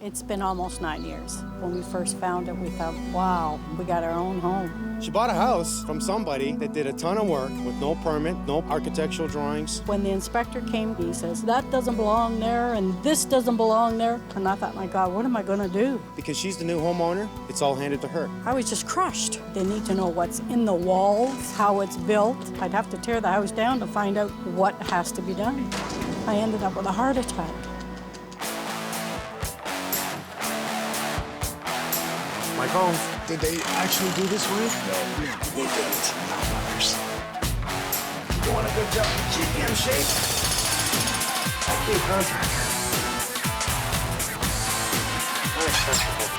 It's been almost 9 years. When we first found it, we thought, wow, we got our own home. She bought a house from somebody that did a ton of work with no permit, no architectural drawings. When the inspector came, he says, that doesn't belong there and this doesn't belong there. And I thought, my God, what am I gonna do? Because she's the new homeowner, it's all handed to her. I was just crushed. They need to know what's in the walls, how it's built. I'd have to tear the house down to find out what has to be done. I ended up with a heart attack. Mike Holmes. Did they actually do this right? No, they didn't. Outliers. Doing a good job. Keep me in shape. Okay, contractor. Unacceptable.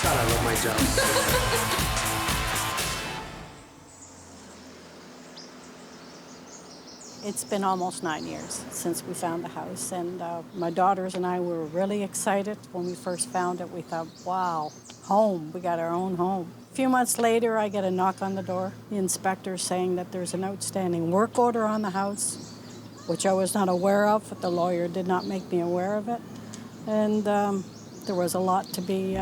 God, I love my job. It's been almost 9 years since we found the house, and my daughters and I were really excited when we first found it. We thought, wow, home, we got our own home. A few months later, I get a knock on the door. The inspector saying that there's an outstanding work order on the house, which I was not aware of, but the lawyer did not make me aware of it. And there was a lot to be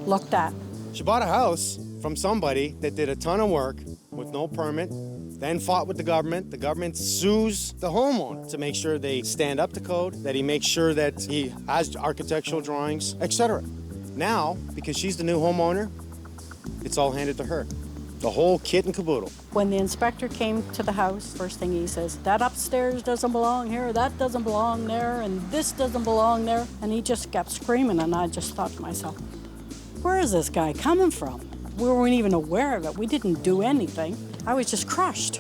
looked at. She bought a house from somebody that did a ton of work with no permit, then fought with the government. The government sues the homeowner to make sure they stand up to code, that he makes sure that he has architectural drawings, etc. Now, because she's the new homeowner, it's all handed to her. The whole kit and caboodle. When the inspector came to the house, first thing he says, that upstairs doesn't belong here, that doesn't belong there, and this doesn't belong there. And he just kept screaming, and I just thought to myself, where is this guy coming from? We weren't even aware of it. We didn't do anything. I was just crushed.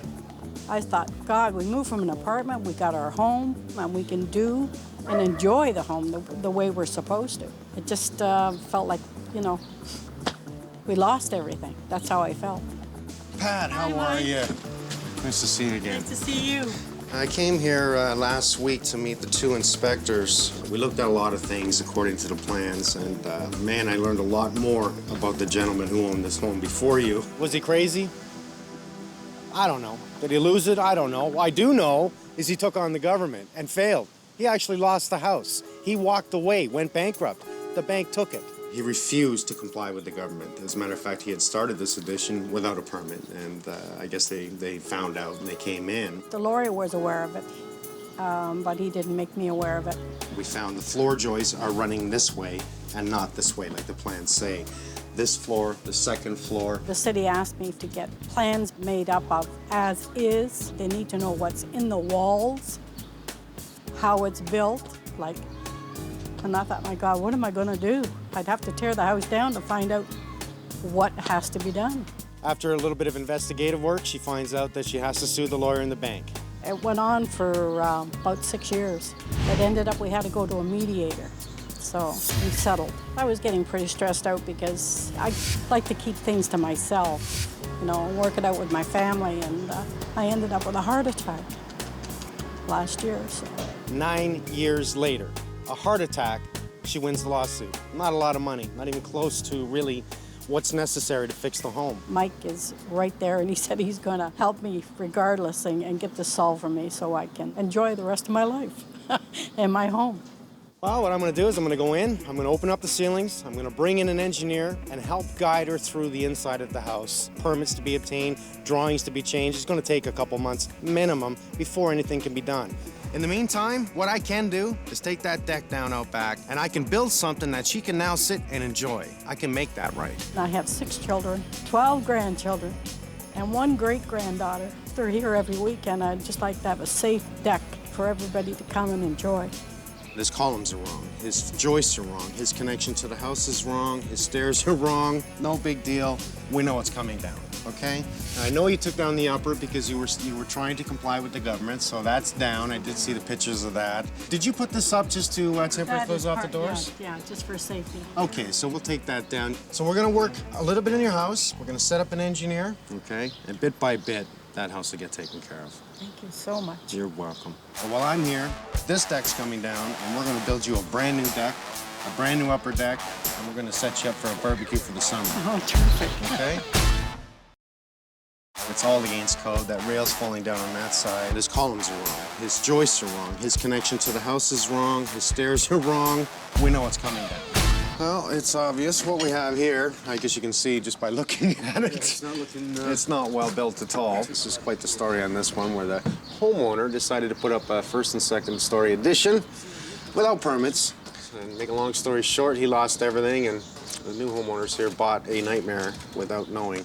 I thought, God, we moved from an apartment, we got our home, and we can do and enjoy the home the way we're supposed to. It just felt like, you know, we lost everything. That's how I felt. Pat, how are you? Nice to see you again. Nice to see you. I came here last week to meet the two inspectors. We looked at a lot of things according to the plans, and man, I learned a lot more about the gentleman who owned this home before you. Was he crazy? I don't know. Did he lose it? I don't know. What I do know is he took on the government and failed. He actually lost the house. He walked away, went bankrupt. The bank took it. He refused to comply with the government. As a matter of fact, he had started this addition without a permit, and I guess they found out and they came in. The lawyer was aware of it, but he didn't make me aware of it. We found the floor joists are running this way and not this way like the plans say. This floor, the second floor. The city asked me to get plans made up of as is. They need to know what's in the walls, how it's built, like. And I thought, my God, what am I gonna do? I'd have to tear the house down to find out what has to be done. After a little bit of investigative work, she finds out that she has to sue the lawyer and the bank. It went on for about 6 years. It ended up we had to go to a mediator. So we settled. I was getting pretty stressed out because I like to keep things to myself, you know, work it out with my family, and I ended up with a heart attack last year. So. 9 years later, a heart attack, she wins the lawsuit. Not a lot of money, not even close to really what's necessary to fix the home. Mike is right there, and he said he's gonna help me regardless and get this solved for me so I can enjoy the rest of my life in my home. Well, what I'm gonna do is I'm gonna go in, I'm gonna open up the ceilings, I'm gonna bring in an engineer and help guide her through the inside of the house. Permits to be obtained, drawings to be changed. It's gonna take a couple months minimum before anything can be done. In the meantime, what I can do is take that deck down out back and I can build something that she can now sit and enjoy. I can make that right. I have 6 children, 12 grandchildren, and 1 great-granddaughter. They're here every weekend. I'd just like to have a safe deck for everybody to come and enjoy. His columns are wrong, his joists are wrong, his connection to the house is wrong, his stairs are wrong. No big deal. We know it's coming down, okay? I know you took down the upper because you were trying to comply with the government, so that's down. I did see the pictures of that. Did you put this up just to temporarily close off the doors? Yeah, just for safety. Okay, so we'll take that down. So we're gonna work a little bit in your house. We're gonna set up an engineer, okay? And bit by bit, that house will get taken care of. Thank you so much. You're welcome. So while I'm here, this deck's coming down, and we're gonna build you a brand new deck, a brand new upper deck, and we're gonna set you up for a barbecue for the summer. Oh, terrific. Okay? It's all against code. That rail's falling down on that side. His columns are wrong. His joists are wrong. His connection to the house is wrong. His stairs are wrong. We know it's coming down. Well, it's obvious what we have here. I guess you can see just by looking at it. It's not looking... It's not well built at all. This is quite the story on this one, where the homeowner decided to put up a first and second story addition without permits. And make a long story short, he lost everything, and the new homeowners here bought a nightmare without knowing.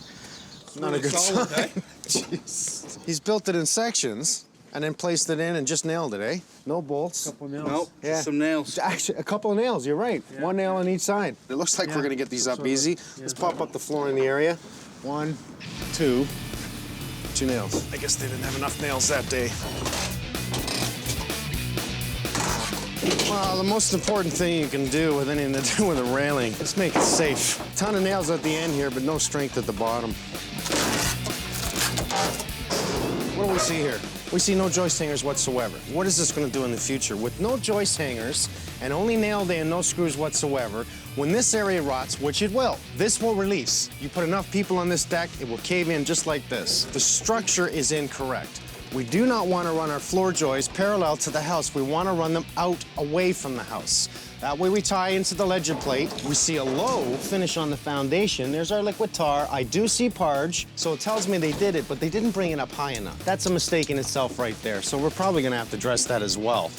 Not a good sign. Jeez. He's built it in sections and then placed it in and just nailed it, eh? No bolts. Couple nails. Nope, Yeah. just some nails. Actually, a couple of nails, you're right. One nail on each side. It looks like we're gonna get these up easy. Let's pop up the floor in the area. 1, 2, 2 nails. I guess they didn't have enough nails that day. Well, the most important thing you can do with anything to do with a railing is make it safe. Ton of nails at the end here, but no strength at the bottom. What do we see here? We see no joist hangers whatsoever. What is this going to do in the future? With no joist hangers and only nailed in, no screws whatsoever, when this area rots, which it will, this will release. You put enough people on this deck, it will cave in just like this. The structure is incorrect. We do not want to run our floor joists parallel to the house. We want to run them out away from the house. That way we tie into the ledger plate. We see a low finish on the foundation. There's our liquid tar. I do see parge, so it tells me they did it, but they didn't bring it up high enough. That's a mistake in itself right there, so we're probably gonna have to address that as well.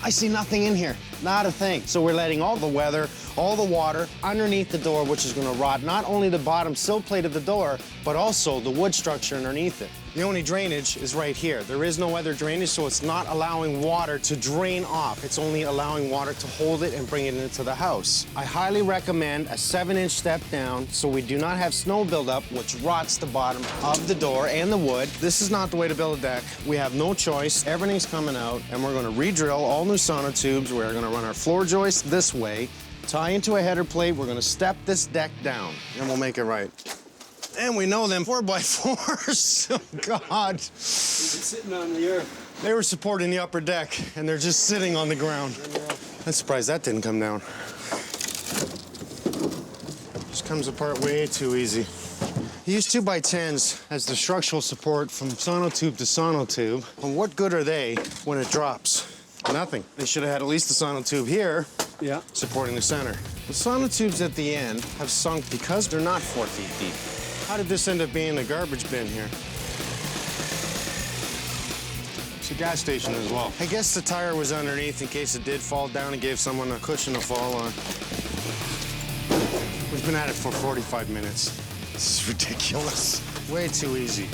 I see nothing in here, not a thing. So we're letting all the weather, all the water underneath the door, which is gonna rot not only the bottom sill plate of the door, but also the wood structure underneath it. The only drainage is right here. There is no other drainage, so it's not allowing water to drain off. It's only allowing water to hold it and bring it into the house. I highly recommend a 7-inch step down so we do not have snow buildup, which rots the bottom of the door and the wood. This is not the way to build a deck. We have no choice. Everything's coming out, and we're gonna re-drill all new sonotubes. We're gonna run our floor joist this way, tie into a header plate. We're gonna step this deck down, and we'll make it right. And we know them 4x4s. Oh, God. Sitting on the earth. They were supporting the upper deck, and they're just sitting on the ground. I'm surprised that didn't come down. Just comes apart way too easy. You use 2x10s as the structural support from sonotube to sonotube. And what good are they when it drops? Nothing. They should have had at least a sonotube here supporting the center. The sonotubes at the end have sunk because they're not 4 feet deep. How did this end up being a garbage bin here? It's a gas station as well. I guess the tire was underneath in case it did fall down and gave someone a cushion to fall on. We've been at it for 45 minutes. This is ridiculous. Way too easy.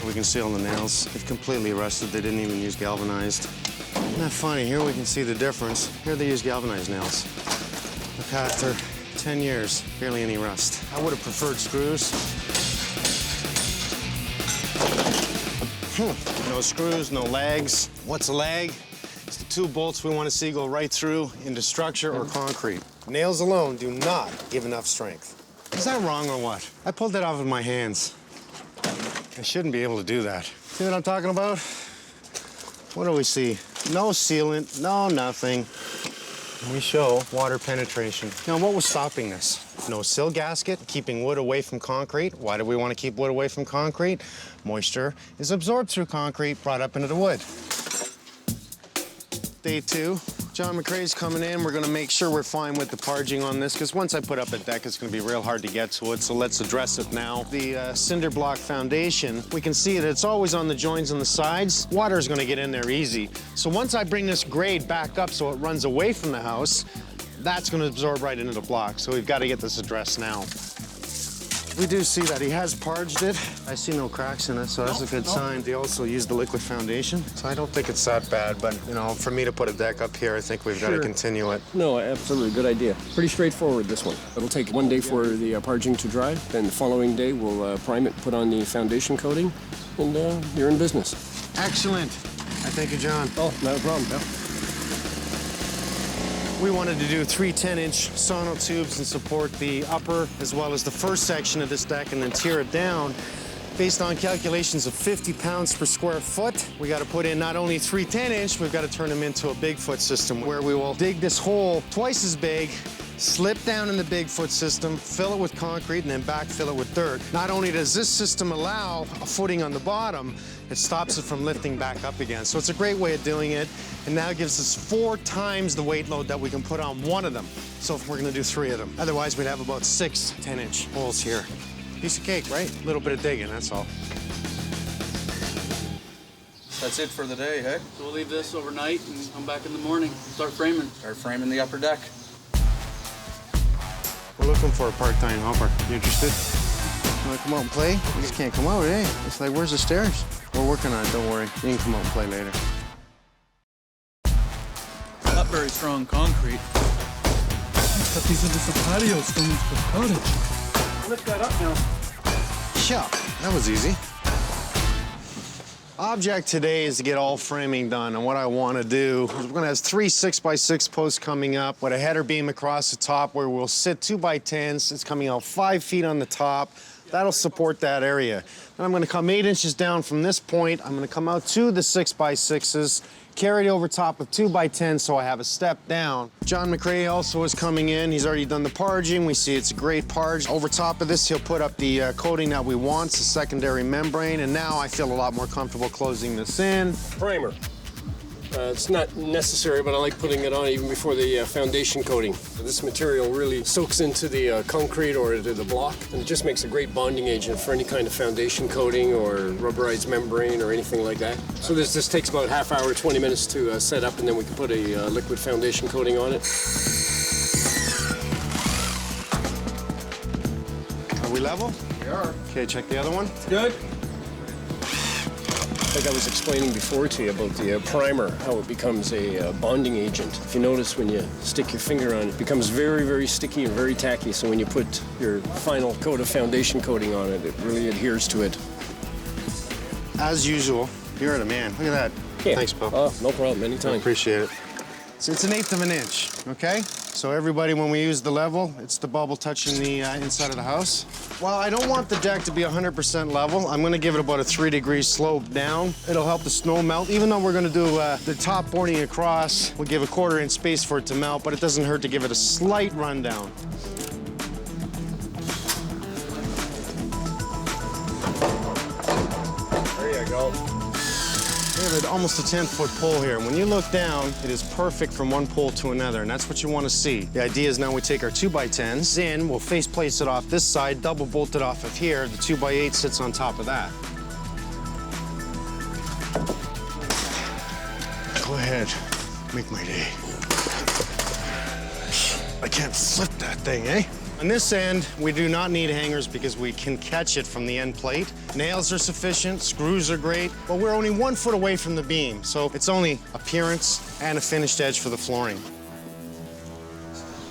We can see all the nails. They've completely rusted. They didn't even use galvanized. Isn't that funny? Here we can see the difference. Here they use galvanized nails. Look, after 10 years, barely any rust. I would have preferred screws. No screws, no lags. What's a lag? It's the 2 bolts we want to see go right through into structure or concrete. Nails alone do not give enough strength. Is that wrong or what? I pulled that off with my hands. I shouldn't be able to do that. See what I'm talking about? What do we see? No sealant, no nothing. We show water penetration. Now, what was stopping this? No sill gasket, keeping wood away from concrete. Why do we want to keep wood away from concrete? Moisture is absorbed through concrete, brought up into the wood. Day 2. John McRae's coming in. We're gonna make sure we're fine with the parging on this, because once I put up a deck, it's gonna be real hard to get to it, so let's address it now. The cinder block foundation, we can see that it's always on the joins on the sides. Water is gonna get in there easy. So once I bring this grade back up so it runs away from the house, that's gonna absorb right into the block, so we've gotta get this addressed now. We do see that he has parged it. I see no cracks in it, so that's a good sign. They also used the liquid foundation, so I don't think it's that bad, but, you know, for me to put a deck up here, I think we've got to continue it. No, absolutely, good idea. Pretty straightforward, this one. It'll take 1 day for the parging to dry, then the following day we'll prime it, put on the foundation coating, and you're in business. Excellent. I thank you, John. Oh, not a problem, no. We wanted to do 3 10-inch sonotubes and support the upper as well as the first section of this deck and then tear it down. Based on calculations of 50 pounds per square foot, we got to put in not only 3 10-inch, we've got to turn them into a Bigfoot system where we will dig this hole twice as big slip down in the Bigfoot system, fill it with concrete, and then backfill it with dirt. Not only does this system allow a footing on the bottom, it stops it from lifting back up again. So it's a great way of doing it, and now gives us 4 times the weight load that we can put on one of them. So if we're gonna do 3 of them. Otherwise, we'd have about 6 10-inch holes here. Piece of cake, right? A little bit of digging, that's all. That's it for the day, hey? So we'll leave this overnight and come back in the morning, start framing. Start framing the upper deck. We're looking for a part-time helper. You interested? You wanna come out and play? You just can't come out, eh? It's like, where's the stairs? We're working on it, don't worry. You can come out and play later. Not very strong concrete. But these are just the patio stones for the cottage. Lift that up now. Yeah, that was easy. Object today is to get all framing done, and what I want to do is we're going to have 3 6x6 posts coming up with a header beam across the top where we'll sit 2x10s. It's coming out 5 feet on the top. That'll support that area. Then I'm going to come 8 inches down from this point. I'm going to come out to the 6x6s, carry it over top of 2x10 so I have a step down. John McRae also is coming in. He's already done the parging. We see it's a great parge. Over top of this, he'll put up the coating that we want, it's a secondary membrane, and now I feel a lot more comfortable closing this in. Primer. It's not necessary, but I like putting it on even before the foundation coating. This material really soaks into the concrete or into the block, and it just makes a great bonding agent for any kind of foundation coating or rubberized membrane or anything like that. So this takes about half hour, 20 minutes to set up, and then we can put a liquid foundation coating on it. Are we level? We are. Okay, check the other one. Good. Like I was explaining before to you about the primer, how it becomes a bonding agent. If you notice when you stick your finger on it, it becomes very, very sticky and very tacky. So when you put your final coat of foundation coating on it, it really adheres to it. As usual, you're the man. Look at that. Yeah. Thanks, Bill. Oh, no problem, I anytime. appreciate it. So it's 1/8 of an inch, okay? So everybody, when we use the level, it's the bubble touching the inside of the house. Well, I don't want the deck to be 100% level. I'm gonna give it about a 3-degree slope down. It'll help the snow melt. Even though we're gonna do the top boarding across, we'll give a 1/4 inch space for it to melt, but it doesn't hurt to give it a slight rundown. There you go. We have almost a 10-foot pole here. When you look down, it is perfect from one pole to another, and that's what you want to see. The idea is now we take our 2x10s in, we'll face place it off this side, double bolt it off of here. The 2x8 sits on top of that. Go ahead, make my day. I can't flip that thing, eh? On this end, we do not need hangers because we can catch it from the end plate. Nails are sufficient, screws are great, but we're only 1 foot away from the beam, so it's only appearance and a finished edge for the flooring.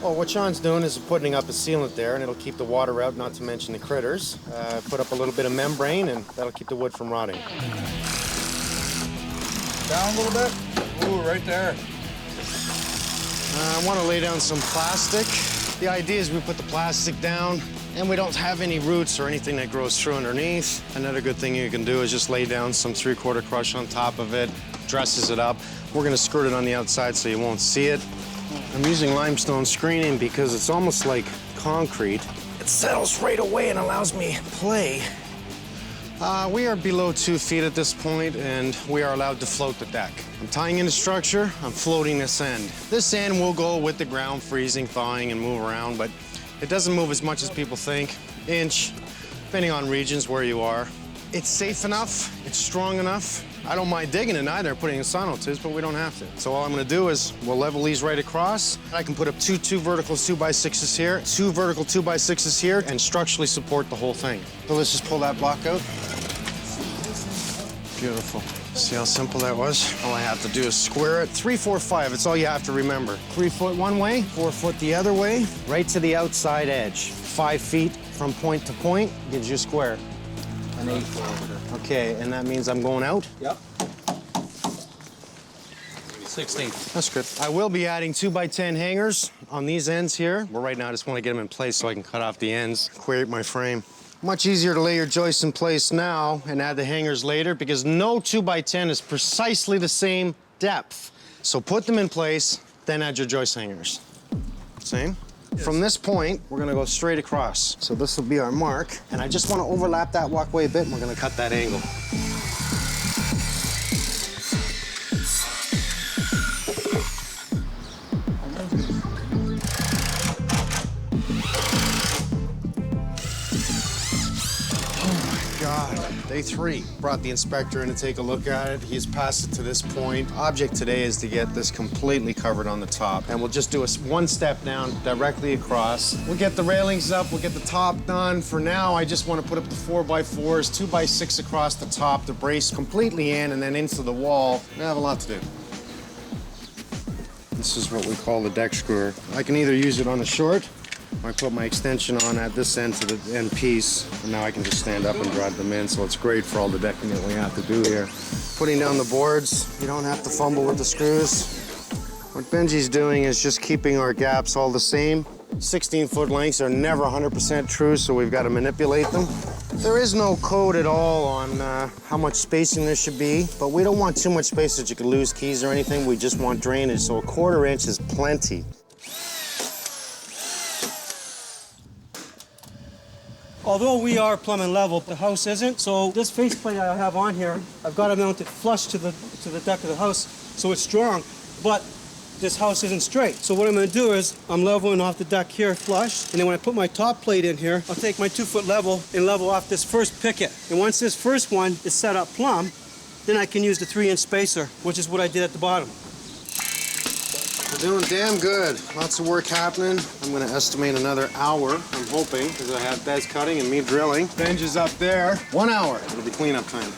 Well, what Sean's doing is putting up a sealant there, and it'll keep the water out, not to mention the critters. Put up a little bit of membrane, and that'll keep the wood from rotting. Down a little bit. Ooh, right there. I want to lay down some plastic. The idea is we put the plastic down and we don't have any roots or anything that grows through underneath. Another good thing you can do is just lay down some 3/4 crush on top of it, dresses it up. We're gonna skirt it on the outside so you won't see it. I'm using limestone screening because it's almost like concrete. It settles right away and allows me to play. We are below 2 feet at this point, and we are allowed to float the deck. I'm tying in the structure, I'm floating this end. This end will go with the ground, freezing, thawing, and move around, but it doesn't move as much as people think. Inch, depending on regions where you are. It's safe enough, it's strong enough. I don't mind digging it either, putting in sonotubes, but we don't have to. So all I'm gonna do is we'll level these right across. I can put up two vertical 2x6s here, 2 vertical 2x6s here, and structurally support the whole thing. So let's just pull that block out. Beautiful. See how simple that was? All I have to do is square it. 3, 4, 5, it's all you have to remember. 3 foot one way, 4 foot the other way, right to the outside edge. 5 feet from point to point gives you a square. An 8 over. Okay, and that means I'm going out? Yep. 16. That's good. I will be adding 2x10 hangers on these ends here. Well, right now I just want to get them in place so I can cut off the ends, create my frame. Much easier to lay your joists in place now and add the hangers later because no 2x10 is precisely the same depth. So put them in place, then add your joist hangers. Same? From this point, we're gonna go straight across. So this will be our mark, and I just wanna overlap that walkway a bit, and we're gonna cut that angle. Day 3. Brought the inspector in to take a look at it. He's passed it to this point. Object today is to get this completely covered on the top. And we'll just do one step down directly across. We'll get the railings up, we'll get the top done. For now, I just want to put up the 4x4s, 2x6 across the top to brace completely in and then into the wall. We have a lot to do. This is what we call the deck screwer. I can either use it on the short, I put my extension on at this end to the end piece, and now I can just stand up and drive them in, so it's great for all the decking that we have to do here. Putting down the boards, you don't have to fumble with the screws. What Benji's doing is just keeping our gaps all the same. 16-foot lengths are never 100% true, so we've got to manipulate them. There is no code at all on how much spacing there should be, but we don't want too much space that you could lose keys or anything. We just want drainage, so a 1/4 inch is plenty. Although we are plumbing level, the house isn't, so this faceplate I have on here, I've got it mounted flush to the deck of the house, so it's strong, but this house isn't straight. So what I'm gonna do is, I'm leveling off the deck here flush, and then when I put my top plate in here, I'll take my 2-foot level and level off this first picket. And once this first one is set up plumb, then I can use the 3-inch spacer, which is what I did at the bottom. We're doing damn good. Lots of work happening. I'm gonna estimate another hour, I'm hoping, because I have Des cutting and me drilling. Benj is up there. 1 hour. It'll be cleanup time.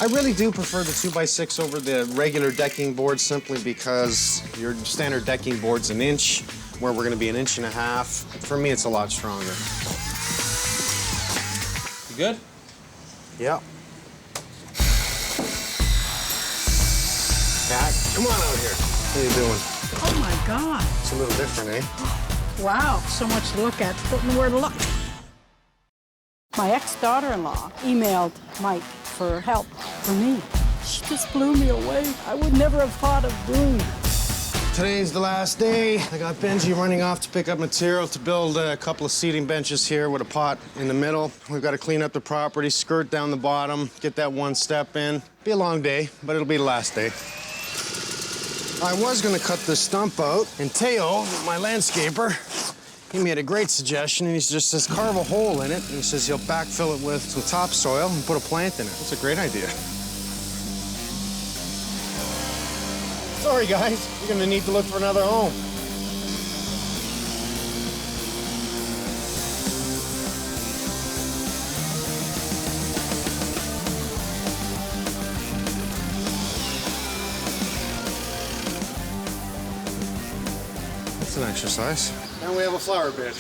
I really do prefer the 2x6 over the regular decking board simply because your standard decking board's 1 inch, where we're gonna be 1.5 inches. For me, it's a lot stronger. You good? Yep. Cat, come on out here. How you doing? Oh my God. It's a little different, eh? Wow, so much to look at. Putting the word look. My ex-daughter-in-law emailed Mike for help for me. She just blew me away. I would never have thought of doing that. Today's the last day. I got Benji running off to pick up material to build a couple of seating benches here with a pot in the middle. We've got to clean up the property, skirt down the bottom, get that 1 step in. Be a long day, but it'll be the last day. I was gonna cut this stump out, and Teo, my landscaper, he made a great suggestion, and he just says carve a hole in it, and he says he'll backfill it with some topsoil and put a plant in it. That's a great idea. Sorry, guys, you're gonna need to look for another home. An exercise. And we have a flower bed.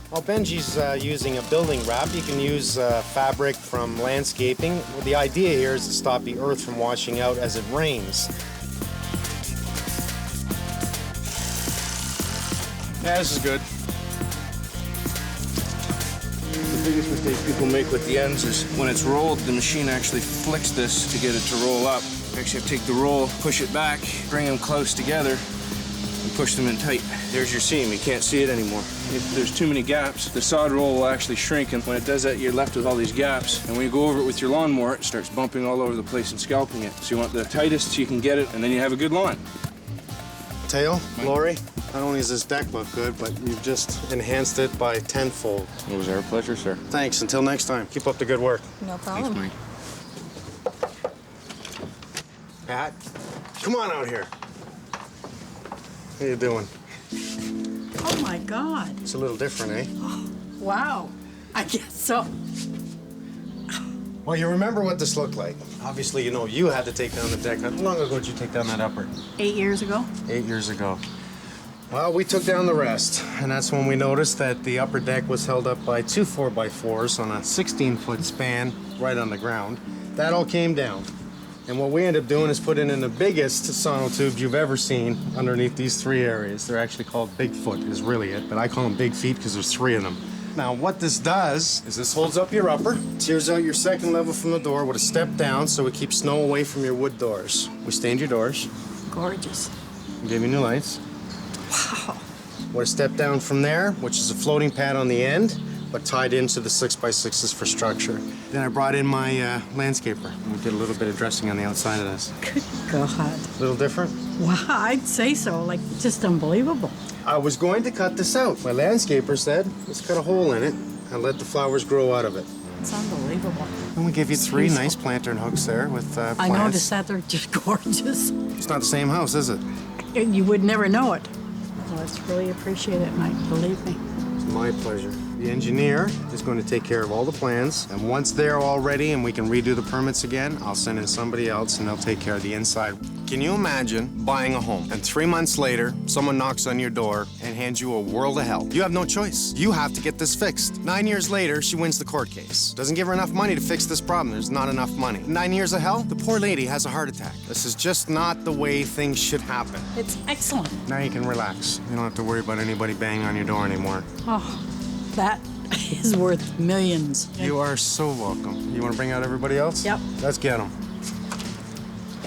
While Benji's using a building wrap, you can use fabric from landscaping. Well, the idea here is to stop the earth from washing out as it rains. Yeah, this is good. The biggest mistake people make with the ends is when it's rolled, the machine actually flicks this to get it to roll up. You actually have to take the roll, push it back, bring them close together, and push them in tight. There's your seam. You can't see it anymore. If there's too many gaps, the sod roll will actually shrink, and when it does that, you're left with all these gaps. And when you go over it with your lawnmower, it starts bumping all over the place and scalping it. So you want the tightest you can get it, and then you have a good lawn. Teo, Lori, not only does this deck look good, but you've just enhanced it by tenfold. It was our pleasure, sir. Thanks. Until next time, keep up the good work. No problem. Thanks, Mike. Pat, come on out here. How you doing? Oh my God. It's a little different, eh? Wow. I guess so. Well, you remember what this looked like. Obviously, you know you had to take down the deck. How long ago did you take down that upper? 8 years ago. 8 years ago. Well, we took down the rest, and that's when we noticed that the upper deck was held up by 2 4x4s on a 16-foot span right on the ground. That all came down. And what we ended up doing is putting in the biggest sonotubes you've ever seen underneath these 3 areas. They're actually called Bigfoot is really it, but I call them Big Feet because there's 3 of them. Now, what this does is this holds up your upper, tears out your second level from the door with a step down so it keeps snow away from your wood doors. We stained your doors. Gorgeous. We gave you new lights. Wow. Would have stepped down from there, which is a floating pad on the end, but tied into the 6x6s for structure. Then I brought in my landscaper. We did a little bit of dressing on the outside of this. Good God. A little different? Wow, I'd say so. Like, just unbelievable. I was going to cut this out. My landscaper said, let's cut a hole in it and let the flowers grow out of it. It's unbelievable. And we give you It's 3 peaceful. nice planter hooks there with plants. I noticed that. They're just gorgeous. It's not the same house, is it? You would never know it. Well, it's really appreciated, Mike. Believe me. It's my pleasure. The engineer is going to take care of all the plans, and once they're all ready and we can redo the permits again, I'll send in somebody else and they'll take care of the inside. Can you imagine buying a home and 3 months later, someone knocks on your door and hands you a world of help? You have no choice. You have to get this fixed. 9 years later, she wins the court case. Doesn't give her enough money to fix this problem. There's not enough money. 9 years of hell, the poor lady has a heart attack. This is just not the way things should happen. It's excellent. Now you can relax. You don't have to worry about anybody banging on your door anymore. Oh, that is worth millions. You are so welcome. You want to bring out everybody else? Yep. Let's get them.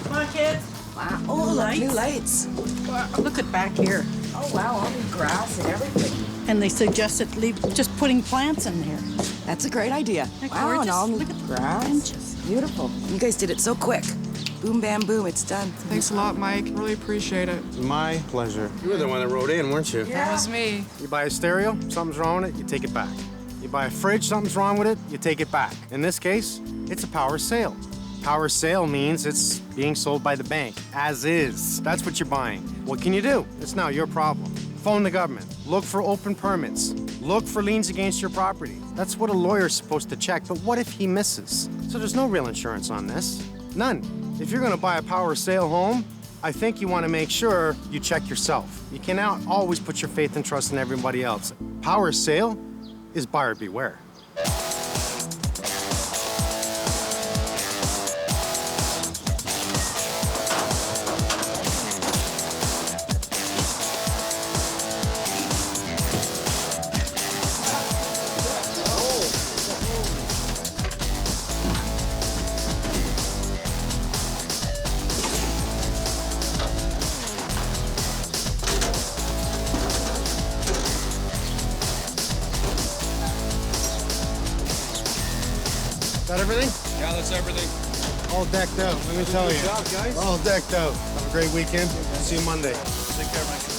Come on, kids. Wow. Oh, look, new lights. Wow, look at back here. Oh, wow, all the grass and everything. And they suggested just putting plants in here. That's a great idea. They're Wow, gorgeous. and all new Look at the grass. benches. Beautiful. You guys did it so quick. Boom, bam, boom, it's done. Thanks a lot, Mike. Really appreciate it. My pleasure. You were the one that wrote in, weren't you? That was me. You buy a stereo, something's wrong with it, you take it back. You buy a fridge, something's wrong with it, you take it back. In this case, it's a power sale. Power sale means it's being sold by the bank, as is. That's what you're buying. What can you do? It's now your problem. Phone the government. Look for open permits. Look for liens against your property. That's what a lawyer's supposed to check, but what if he misses? So there's no real insurance on this. None. If you're gonna buy a power sale home, I think you wanna make sure you check yourself. You cannot always put your faith and trust in everybody else. Power sale is buyer beware. Is that everything? Yeah, that's everything. All decked out, let me tell you. Good job, guys. All decked out. Have a great weekend. See you Monday. Take care, Mike.